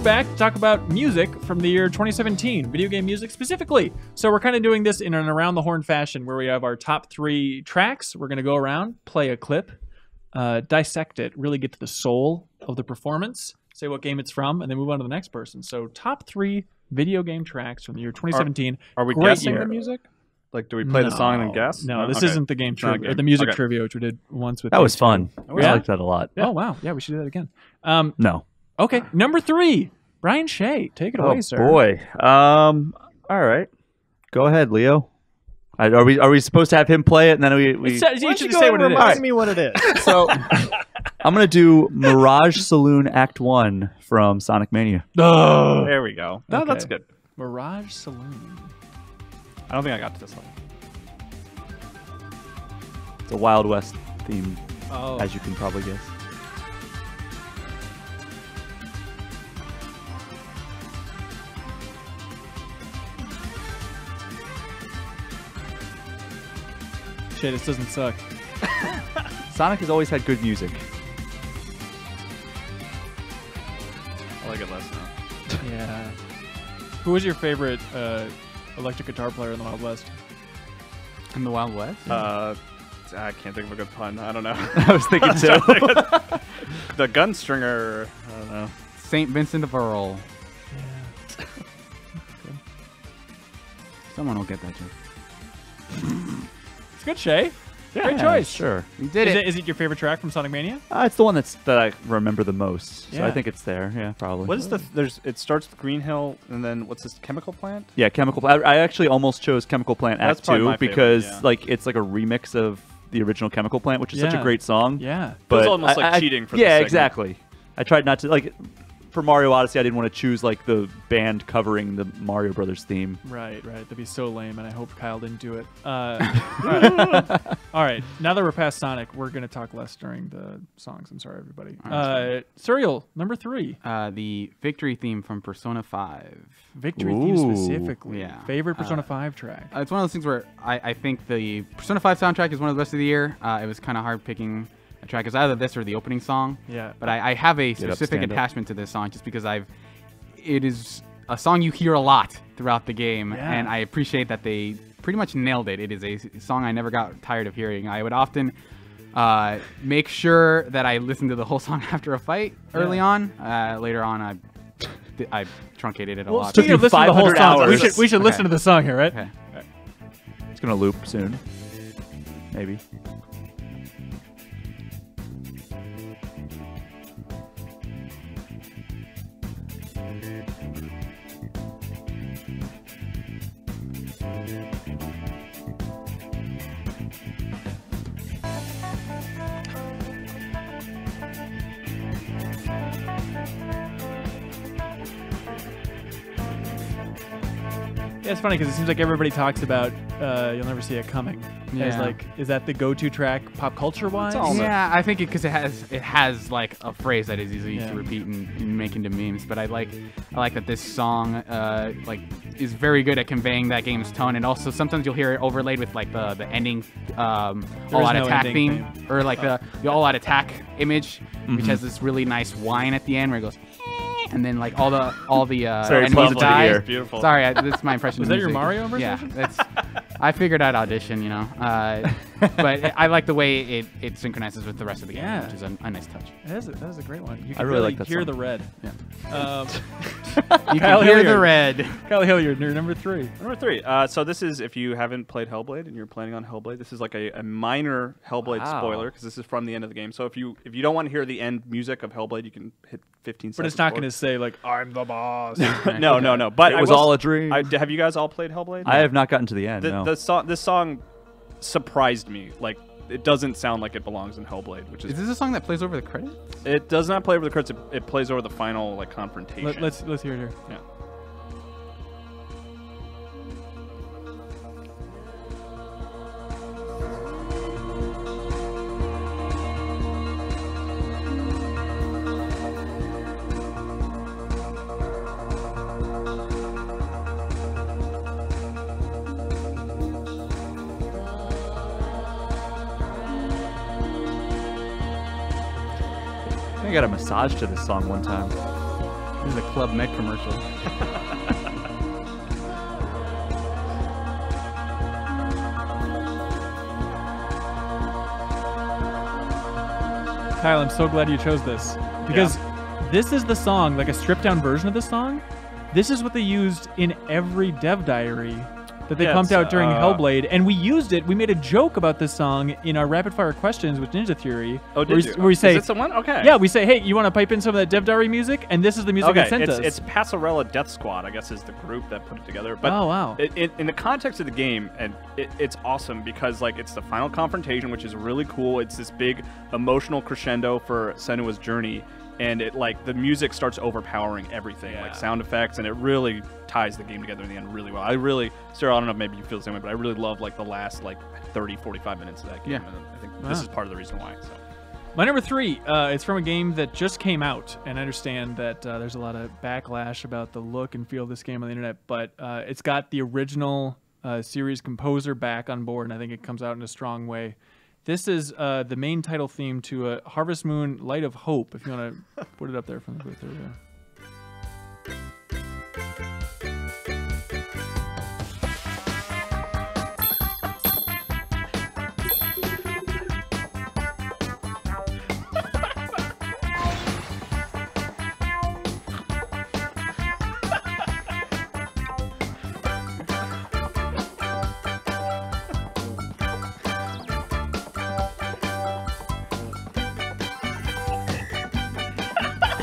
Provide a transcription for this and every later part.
back to talk about music from the year 2017, video game music specifically. So we're kind of doing this in an around the horn fashion where we have our top 3 tracks. We're going to go around, play a clip, dissect it, really get to the soul of the performance, say what game it's from, and then move on to the next person. So top 3 video game tracks from the year 2017. Are we Great guessing year. the music? Like, do we play the song and then guess? No, this okay. isn't the game It's not a trivia, game. the music Okay. trivia, which we did once with. That was fun. I Yeah? liked that a lot. Oh, wow. Yeah, we should do that again. No. Okay, number 3, Brian Shea. Take it away, sir. Oh boy. All right. Go ahead, Leo. Are we supposed to have him play it and then we You Why don't should you say go what and it is. remind me what it is. So I'm gonna do Mirage Saloon Act 1 from Sonic Mania. Oh, There we go. No, Okay. that's good. Mirage Saloon. I don't think I got to this level. It's a Wild West theme, Oh, as you can probably guess. shit, this doesn't suck. Sonic has always had good music. I like it less now. Yeah. Who was your favorite electric guitar player in the Wild West? In the Wild West? I can't think of a good pun. I don't know. I was thinking too. The Gunstringer. I don't know. St. Vincent of Earl. Yeah. Someone will get that joke. It's good, Shay. Great Yeah, choice. Sure. You did it. Is it your favorite track from Sonic Mania? It's the one that I remember the most. So Yeah. I think it's there. Yeah, probably. What is the? It starts with Green Hill, and then what's this? Chemical Plant. Yeah, Chemical Plant. I actually almost chose Chemical Plant That's Act probably 2 my favorite, because yeah. like it's like a remix of the original Chemical Plant, which is such a Yeah. great song. Yeah. But Feels almost like cheating for the yeah, segment. exactly. I tried not to like for Mario Odyssey. I didn't want to choose like the band covering the Mario Brothers theme. Right. That'd be so lame, and I hope Kyle didn't do it. All right. All right. Now that we're past Sonic, we're going to talk less during the songs. I'm sorry, everybody. Suriel, number 3. The victory theme from Persona 5. Victory theme Ooh. specifically. Yeah. Favorite Persona 5 track. It's one of those things where I think the Persona 5 soundtrack is one of the best of the year. It was kind of hard picking a track. It's either this or the opening song. Yeah. But I have a up, specific stand up. attachment to this song just because it is a song you hear a lot throughout the game, Yeah. and I appreciate that they pretty much nailed it. It is a song I never got tired of hearing. I would often make sure that I listened to the whole song after a fight early on. Later on, I truncated it a lot. Speaking of listening to the whole 500 song, hours. we should listen to the song here, right? Okay. It's gonna loop soon. Maybe. Yeah, it's funny because it seems like everybody talks about You'll Never See It Coming. As Yeah. like, is that the go-to track pop culture wise? It's all in Yeah, I think because it has like a phrase that is easy Yeah. to repeat and make into memes. But I like that this song like is very good at conveying that game's tone, and also sometimes you'll hear it overlaid with like the ending All Out no Attack ending theme, or like the All Out Attack image, which has this really nice whine at the end where it goes. And then like all the Very enemies pleasant to die. hear. Beautiful. Sorry, that's my impression. Was of that your music. Mario version? Yeah, that's. I figured out Audition, you know, but I like the way it synchronizes with the rest of the game, Yeah. which is a nice touch. That is a great one. You I can really like that hear song. the red. Yeah. Kyle You can hear Hilliard. the red. Kyle Hilliard, you're number 3. Number 3. So this is, if you haven't played Hellblade and you're planning on Hellblade, this is like a minor Hellblade Wow. spoiler because this is from the end of the game. So if you don't want to hear the end music of Hellblade, you can hit 15 seconds. But it's not going forward. to say like I'm the boss. No. But It I was will all s- a dream. have you guys all played Hellblade? I have not gotten to the end. The, no. this song surprised me. Like, it doesn't sound like it belongs in Hellblade, which Is is this a song that plays over the credits? it does not play over the credits. It plays over the final like confrontation. Let's hear it here. Yeah. I think I got a massage to this song one time. This is a Club Med commercial. Kyle, I'm so glad you chose this because this is the song, like a stripped down version of the song. This is what they used in every dev diary that they pumped out during Hellblade, and we used it. We made a joke about this song in our rapid fire questions with Ninja Theory. Oh, did you? Where we say, is it someone? Okay. Yeah, we say, hey, you want to pipe in some of that dev diary music? And this is the music they sent us. It's Passarella Death Squad, I guess, is the group that put it together. But oh, wow. In the context of the game, and it's awesome because like it's the final confrontation, which is really cool. It's this big emotional crescendo for Senua's journey. And it like the music starts overpowering everything, like sound effects, and it really ties the game together in the end really well. I really, Sarah, I don't know if maybe you feel the same way, but I really love like the last like 30, 45 minutes of that game. Yeah. And I think this is part of the reason why. So. My number 3, it's from a game that just came out, and I understand that there's a lot of backlash about the look and feel of this game on the internet, but it's got the original series composer back on board, and I think it comes out in a strong way. This is the main title theme to Harvest Moon Light of Hope, if you want to put it up there from the booth. There we go.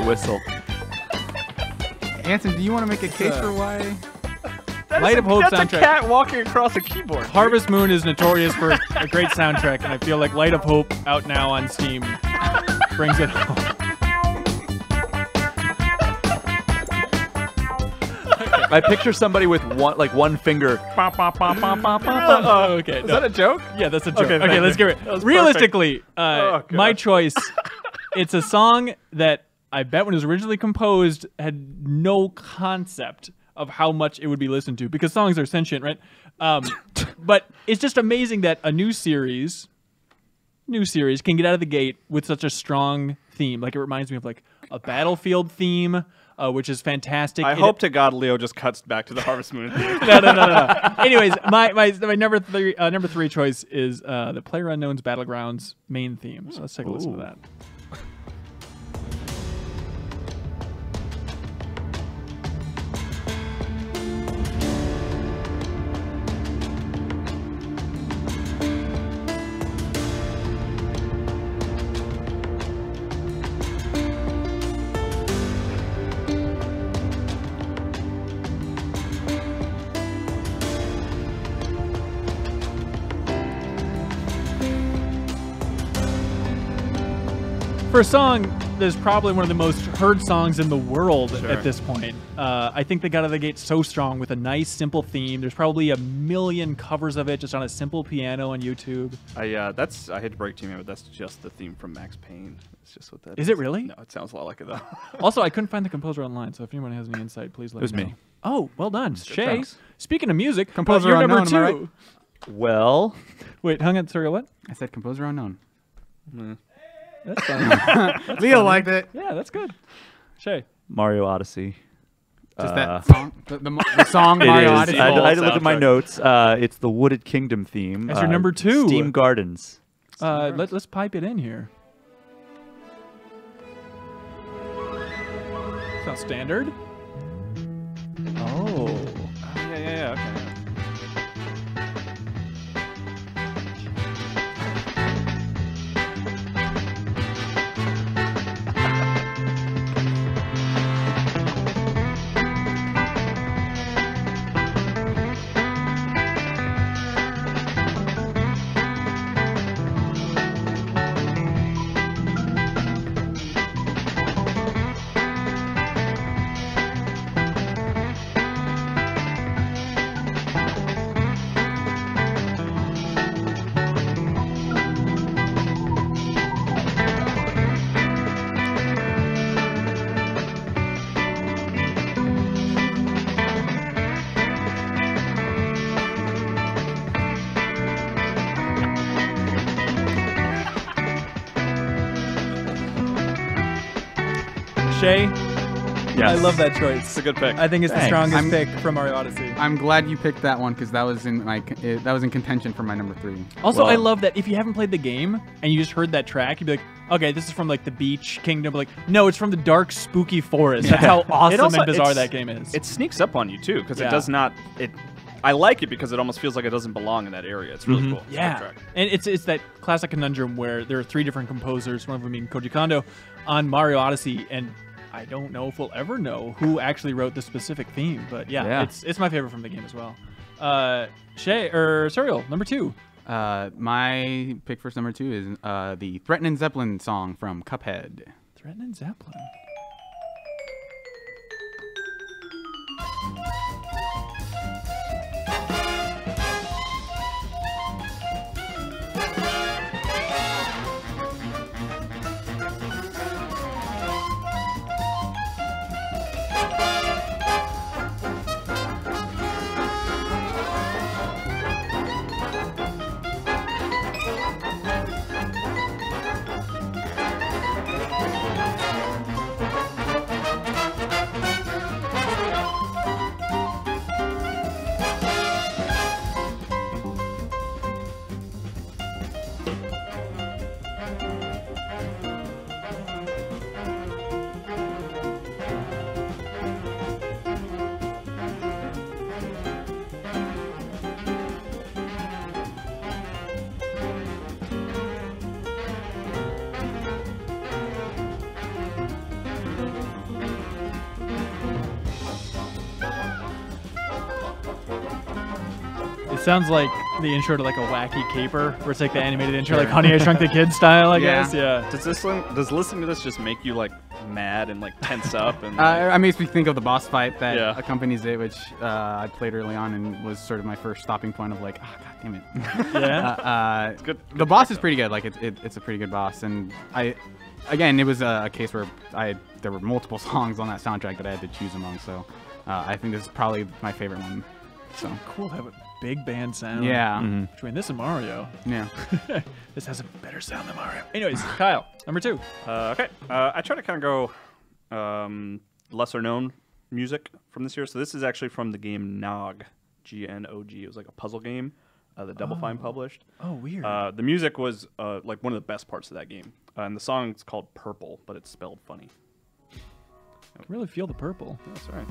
Whistle. Hanson, do you want to make a case for why? Light of Hope That's soundtrack. a cat walking across a keyboard. Harvest Moon is notorious for a great soundtrack, and I feel like Light of Hope, out now on Steam, brings it home. I picture somebody with one finger. Oh, okay. Is that a joke? Yeah, that's a joke. Okay, Okay, let's get it. was Realistically, God. my choice, it's a song that I bet when it was originally composed had no concept of how much it would be listened to, because songs are sentient, right? But it's just amazing that a new series can get out of the gate with such a strong theme. Like, it reminds me of like a Battlefield theme, which is fantastic. I hope to God Leo just cuts back to the Harvest Moon theme. No. Anyways, my number three choice is the PlayerUnknown's Battlegrounds main theme. So let's take a listen to that. For a song that's probably one of the most heard songs in the world at this point, I think they got out of the gate so strong with a nice, simple theme. There's probably a million covers of it just on a simple piano on YouTube. I hate to break it to you, but that's just the theme from Max Payne. It's just what that is. Is it really? No, it sounds a lot like it though. Also, I couldn't find the composer online, so if anyone has any insight, please let me know. It was me. Oh, well done. Shay, thanks. speaking of music, Composer you're number unknown, am I 2. right? Well, Wait, hung on, sorry, what? I said composer unknown. That's fine. Leo liked it. Yeah, that's good. Shay. Mario Odyssey. Just that song. The song It Mario is. Odyssey. I had to look at my soundtrack. notes. It's the Wooded Kingdom theme. That's your number 2. Steam Gardens. Let's pipe it in here. Sounds standard. Oh. Yeah. Okay. Shay, Yes. I love that choice. It's a good pick. I think it's the Thanks. strongest pick from Mario Odyssey. I'm glad you picked that one because that was in contention for my number 3. Also, Well- I love that if you haven't played the game and you just heard that track, you'd be like, okay, this is from like the beach kingdom. But like, no, it's from the dark, spooky forest. That's how awesome also- and bizarre it's- that game is. It sneaks up on you too, because Yeah. it does not. I like it because it almost feels like it doesn't belong in that area. It's really cool. Yeah, Good track. and it's that classic conundrum where there are 3 different composers, one of them being Koji Kondo, on Mario Odyssey, and I don't know if we'll ever know who actually wrote the specific theme. But yeah. It's my favorite from the game as well. Suriel, number 2. My pick for number 2 is the Threatenin' Zeppelin song from Cuphead. Threatenin' Zeppelin. It sounds like the intro to like a wacky caper, where it's like the animated intro, like Honey, I Shrunk the Kids style, I Yeah. guess. Yeah. Does listening to this just make you like mad and like tense up and? It makes me think of the boss fight that Yeah. accompanies it, which I played early on and was sort of my first stopping point of like, oh, god damn it. Yeah. good. The boss is pretty good. Like it's a pretty good boss, and it was a case where there were multiple songs on that soundtrack that I had to choose among. So I think this is probably my favorite one. So Cool to have a big band sound. yeah, Between this and Mario. yeah. This has a better sound than Mario. Anyways, Kyle, number 2. Okay. I try to kind of go lesser known music from this year. So this is actually from the game Nog, G-N-O-G. It was like a puzzle game that Double Fine published. Oh, weird. The music was like one of the best parts of that game. And the song's called Purple, but it's spelled funny. I can really feel the purple. That's right.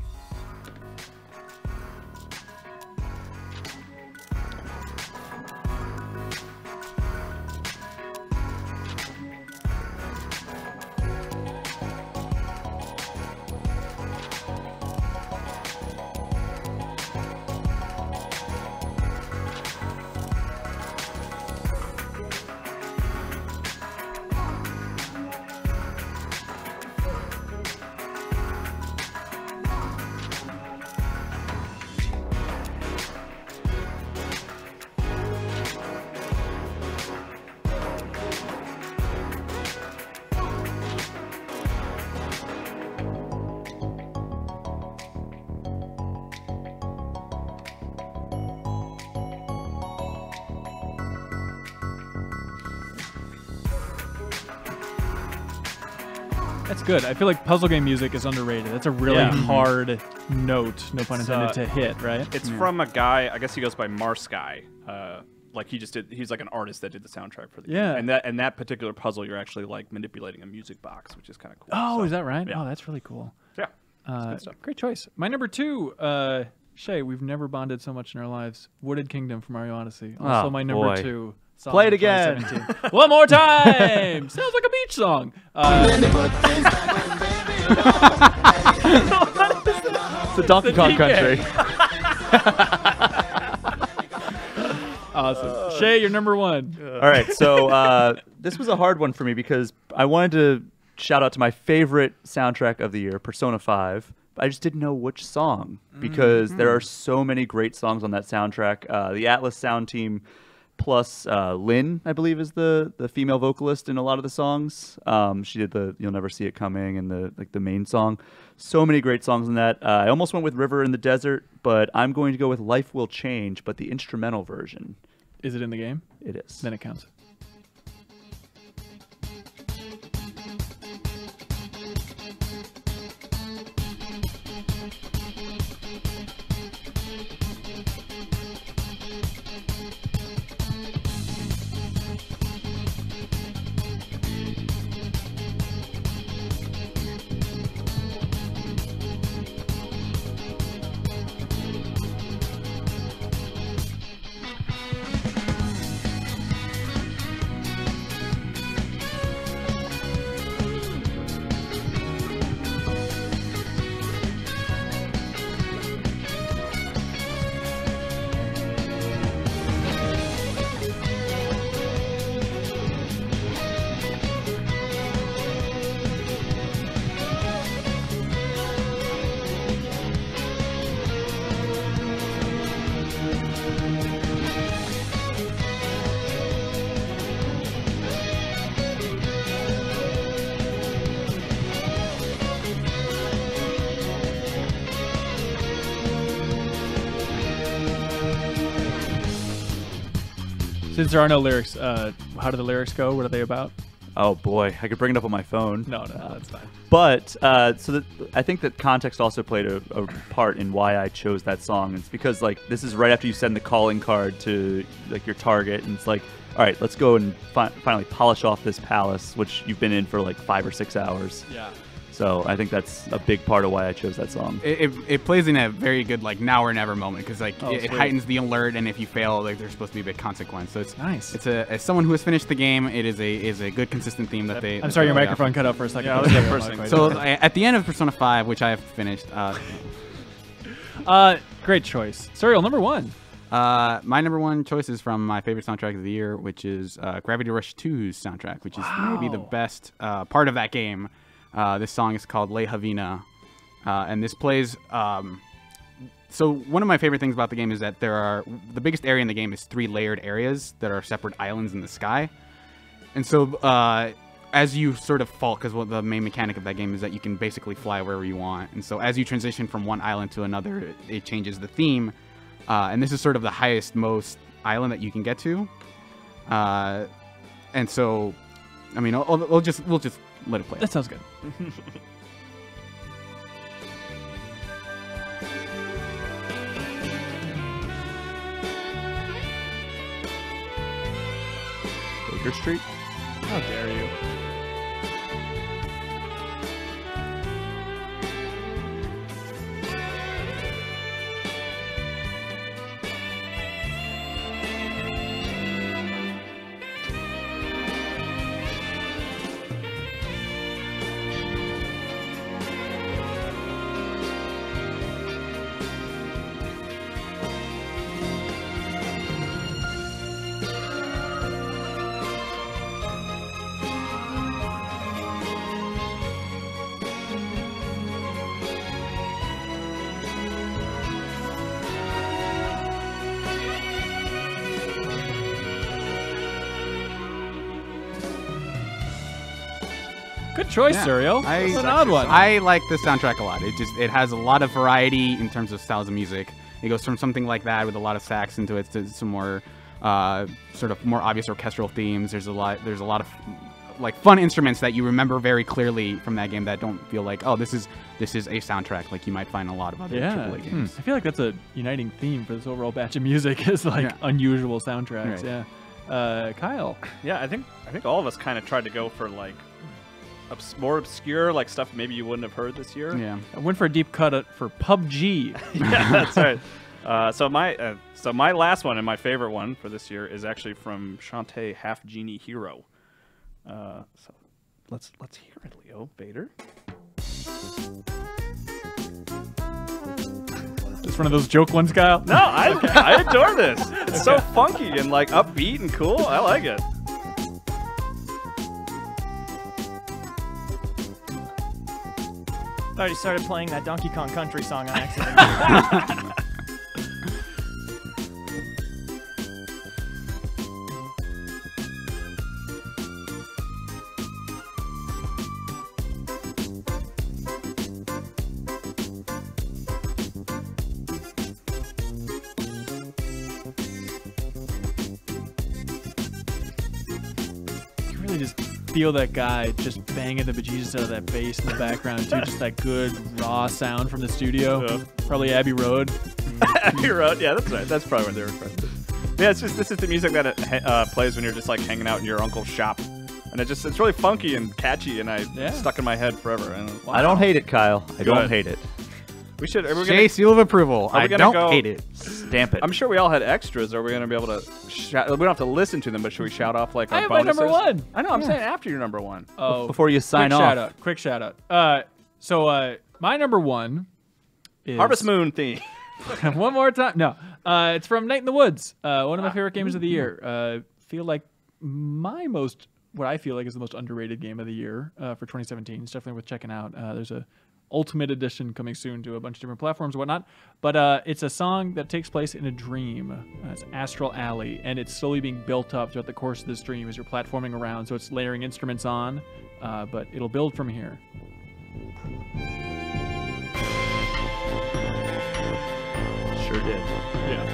That's good. I feel like puzzle game music is underrated. That's a really hard note, no pun intended, to hit, right? It's from a guy, I guess he goes by Marsky. Like he's like an artist that did the soundtrack for the game. And that particular puzzle, you're actually like manipulating a music box, which is kind of cool. Oh, So, is that right? yeah. Oh, that's really cool. Yeah. Good stuff. Great choice. My number 2, Shay, we've never bonded so much in our lives. Wooded Kingdom from Mario Odyssey. Also Oh, my number boy. 2. Song Play it from again. 2017. One more time. Sounds like a beach song. It's a Donkey Kong country. Awesome. Shay, you're number 1. All right, so this was a hard one for me because I wanted to shout out to my favorite soundtrack of the year, Persona 5. But I just didn't know which song because there are so many great songs on that soundtrack. The Atlas sound team plus Lynn, I believe, is the female vocalist in a lot of the songs. She did the "You'll Never See It Coming" and the main song. So many great songs in that. I almost went with "River in the Desert," but I'm going to go with "Life Will Change," but the instrumental version. Is it in the game? It is. Then it counts. Since there are no lyrics, how do the lyrics go? What are they about? Oh boy, I could bring it up on my phone. No, that's fine. But I think that context also played a part in why I chose that song. It's because like this is right after you send the calling card to like your target, and it's like, all right, let's go and finally polish off this palace, which you've been in for like 5 or 6 hours. Yeah. So I think that's a big part of why I chose that song. It plays in a very good like now or never moment because like it sweet. heightens the alert, and if you fail, like there's supposed to be a big consequence. So it's Nice. It's as someone who has finished the game, it is a good consistent theme that they. I'm sorry, your that they microphone cut out for a second. Yeah, I was there first thing. So at the end of Persona 5, which I have finished, great choice. Suriel, number 1. my number 1 choice is from my favorite soundtrack of the year, which is Gravity Rush 2's soundtrack, which is maybe the best part of that game. This song is called Le Havina, and this plays. So one of my favorite things about the game is that the biggest area in the game is 3 layered areas that are separate islands in the sky, and so as you sort of fall, because the main mechanic of that game is that you can basically fly wherever you want, and so as you transition from one island to another, it changes the theme, and this is sort of the highest most island that you can get to, and so, I mean, we'll just let it play. That sounds good. Baker Street. How dare you? Good choice, Suriel. That's an odd one. I like this soundtrack a lot. It has a lot of variety in terms of styles of music. It goes from something like that with a lot of sax into it to some more sort of more obvious orchestral themes. There's a lot of like fun instruments that you remember very clearly from that game that don't feel like, oh, this is a soundtrack like you might find in a lot of other AAA games. I feel like that's a uniting theme for this overall batch of music is like unusual soundtracks. Right. Yeah. Kyle. Yeah, I think all of us kind of tried to go for like more obscure like stuff maybe you wouldn't have heard this year. Yeah. I went for a deep cut for PUBG. Yeah, that's right. So my last one and my favorite one for this year is actually from Shantae Half Genie Hero. So let's hear it, Leo Vader. Just one of those joke ones, Kyle. No, I adore this. It's so funky and like upbeat and cool. I like it. I already started playing that Donkey Kong Country song on accident. You really just feel that guy just banging the bejesus out of that bass in the background too. Just that good raw sound from the studio. Yeah. Probably Abbey Road. Abbey Road, yeah, that's right. That's probably what they were referring to. Yeah, this is the music that it plays when you're just like hanging out in your uncle's shop, and it's really funky and catchy, and stuck in my head forever. And I don't hate it, Kyle. I don't hate it. We should. Are we Shea seal of approval. I don't hate it. Stamp it. I'm sure we all had extras. Are we going to be able to shout? We don't have to listen to them, but should we shout off like our I have my bonuses? number 1. I know. I'm saying after your number 1. Oh, Before you sign off. Quick shout out. So my number 1 is Harvest Moon theme. one more time. No, it's from Night in the Woods. One of my favorite games of the year. Feel like what I feel like is the most underrated game of the year for 2017. It's definitely worth checking out. There's a Ultimate Edition coming soon to a bunch of different platforms and whatnot. But it's a song that takes place in a dream. It's Astral Alley, and it's slowly being built up throughout the course of this dream as you're platforming around. So it's layering instruments on, but it'll build from here. Sure did. Yeah.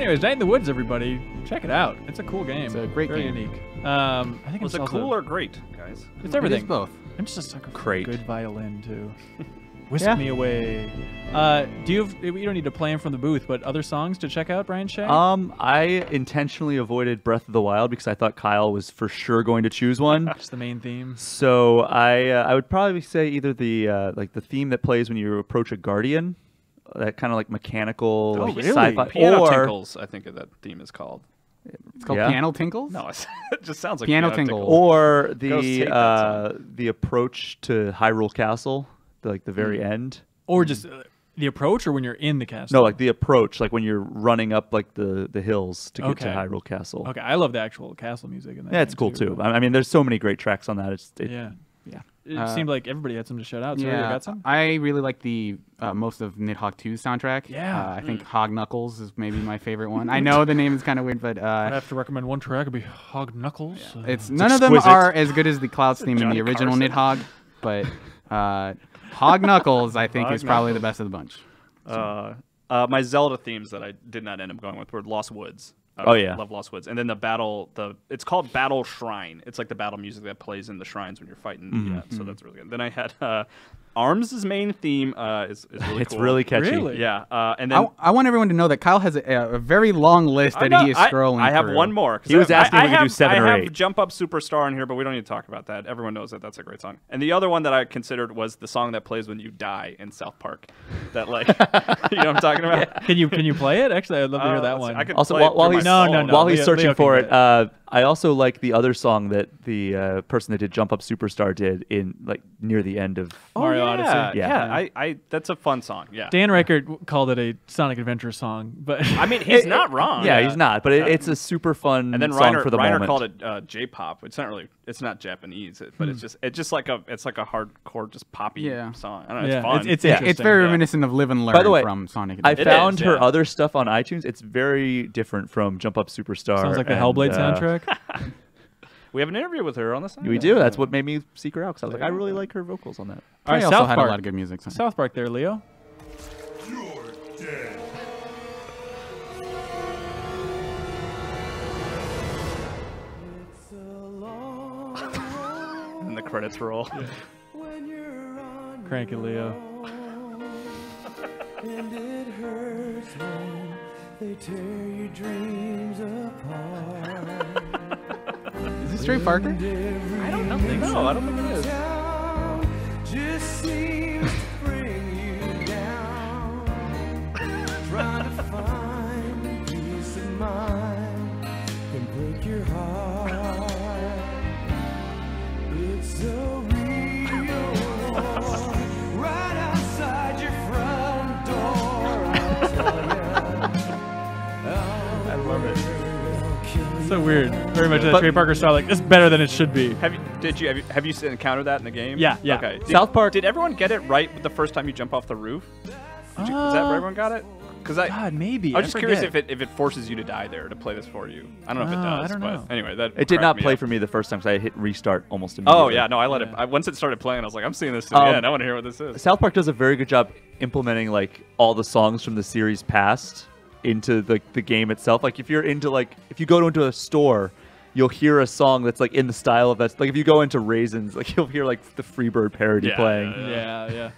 anyways, Night in the Woods, everybody, check it out. It's a cool game. It's a great Very game. unique. I think Was it's it also, cool or great, guys? It's everything. It is both. I'm just a sucker for Great. good violin too. Whisk Yeah. me away. Do you? You don't need to play them from the booth, but other songs to check out, Brian Shea? I intentionally avoided Breath of the Wild because I thought Kyle was for sure going to choose one. Just the main theme. So I would probably say either the like the theme that plays when you approach a guardian, that kind of like mechanical Oh, like really? sci-fi, Piano or Tinkles, I think that theme is called. It's called Yeah. Piano Tinkles? No, it just sounds like Piano Tinkles. Tinkles. or Ghost hate that the approach to Hyrule Castle, like the very end. Or just the approach, or when you're in the castle? No, like the approach, like when you're running up like the hills to get to Okay. Hyrule Castle. Okay, I love the actual castle music in that. Yeah, it's game cool too. but- I mean, there's so many great tracks on that. Yeah. yeah. It seemed like everybody had some to shout out. So you got some? I really like the most of Nidhogg 2's soundtrack. Yeah. I think Hog Knuckles is maybe my favorite one. I know the name is kind of weird, but I'd have to recommend one track. It'd be Hog Knuckles. it's none of them exquisite. are as good as the Clouds theme in Johnny the original Carson. Nidhogg, but Hog Knuckles I think Hog is probably the Knuckles. best of the bunch. My Zelda themes that I did not end up going with were Lost Woods. Oh, yeah. Love Lost Woods. And then it's called Battle Shrine. It's like the battle music that plays in the shrines when you're fighting. Yeah, so that's really good. Then I had Arms' main theme is really It's cool. really catchy. Really? Yeah, and then I want everyone to know that Kyle has a very long list that he is scrolling I have through. one more. 'cause He was asking if we could do have- 7 or I have 8. Jump Up Superstar in here, but we don't need to talk about that. Everyone knows that that's a great song. And the other one that I considered was the song that plays when you die in South Park. That like, you know what I'm talking about? Can you play it? Actually, I'd love to hear that let's see. one. I could Also, play it while through he's my No, phone. no. while he's Leo- searching Leo can for get it, I also like the other song that the person that did Jump Up Superstar did in like near the end of. Mario yeah, Odyssey. Yeah, I that's a fun song. Yeah. Dan Reichert called it a Sonic Adventure song, but I mean, he's not wrong. Yeah, he's not, but it's a super fun And then song Reiner, for the Reiner moment. called it J-pop. It's not Japanese, but it's just like a hardcore, just poppy Yeah. song. I don't know. Yeah, It's fun. it's Yeah. interesting. It's very Yeah. reminiscent of Live and Learn By the way, from Sonic I Adventure. found is, her yeah. other stuff on iTunes. It's very different from Jump Up Superstar. Sounds like the and, Hellblade soundtrack. We have an interview with her on the side. We do. That's what made me seek her out because I was like, I really like her vocals on that. All right, He also South had Park. a lot of good music. So. South Park there, Leo. And the credits roll. Cranky Leo. And it hurts when they tear your dreams apart. Is this Trey Parker? I don't think so. I don't think it is. Just seems to bring you down. Trying to find peace of mind can break your heart. It's so real. Right outside your front door. I'll tell ya. I love it. So weird. Very much that But- Trey Parker style. Like, it's better than it should be. Have you encountered that in the game? Yeah, yeah. Okay. South Park- Did everyone get it right the first time you jump off the roof? Is that where everyone got it? Because God, maybe. I was just curious forget. if it forces you to die there to play this for you. I don't know if it does. I don't know. But anyway, that It did cracked not me play up. for me the first time because I hit restart almost immediately. Oh yeah, no, I let it. Once it started playing, I was like, I'm seeing this to the end. I want to hear what this is. South Park does a very good job implementing like all the songs from the series past into the game itself. Like if you're into if you go into a store, you'll hear a song that's like in the style of that. Like if you go into Raisins, like you'll hear like the Freebird parody playing. Yeah.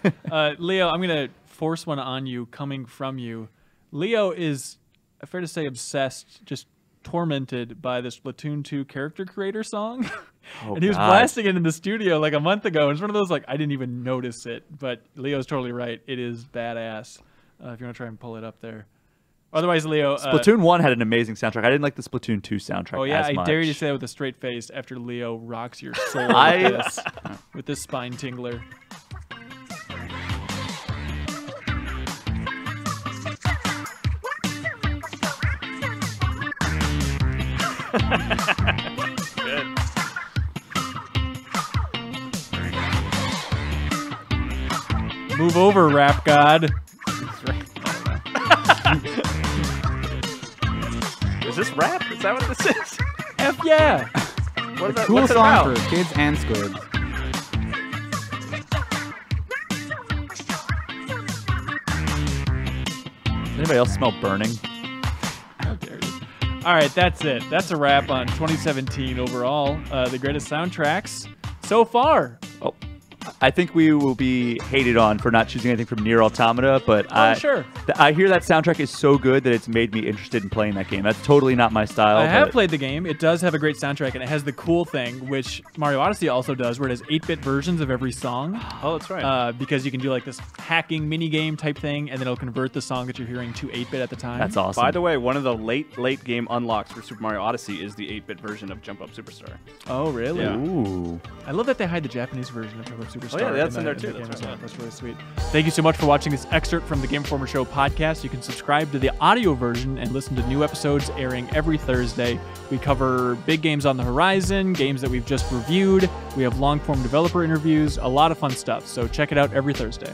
Leo, I'm going to force one on you coming from you. Leo is, fair to say, obsessed, just tormented by this Splatoon 2 character creator song. Oh, and he was God. blasting it in the studio like a month ago. It's one of those, like, I didn't even notice it. But Leo's totally right. It is badass. If you want to try and pull it up there. Otherwise, Leo. Splatoon 1 had an amazing soundtrack. I didn't like the Splatoon 2 soundtrack Oh, yeah. as I much. dare you to say that with a straight face after Leo rocks your soul I- with this spine tingler. Move over, rap god. Is this rap? Is that what this is? F yeah. What is that? Cool What's it song about? for kids and squids. Does anybody else smell burning? All right, that's it. That's a wrap on 2017 overall. The greatest soundtracks so far. Oh, I think we will be hated on for not choosing anything from Nier Automata, but Sure. I hear that soundtrack is so good that it's made me interested in playing that game. That's totally not my style. I have but played the game. It does have a great soundtrack, and it has the cool thing, which Mario Odyssey also does, where it has 8-bit versions of every song. Oh, that's right. Because you can do like this hacking mini game type thing, and then it'll convert the song that you're hearing to 8-bit at the time. That's awesome. By the way, one of the late game unlocks for Super Mario Odyssey is the 8-bit version of Jump Up Superstar. Oh, really? Yeah. Ooh. I love that they hide the Japanese version of Jump Up Superstar. Oh, yeah, that's in there the too. game That's as right. well. That's really sweet. Thank you so much for watching this excerpt from the Game Informer Show podcast. You can subscribe to the audio version and listen to new episodes airing every Thursday. We cover big games on the horizon, games that we've just reviewed. We have long-form developer interviews, a lot of fun stuff. So check it out every Thursday.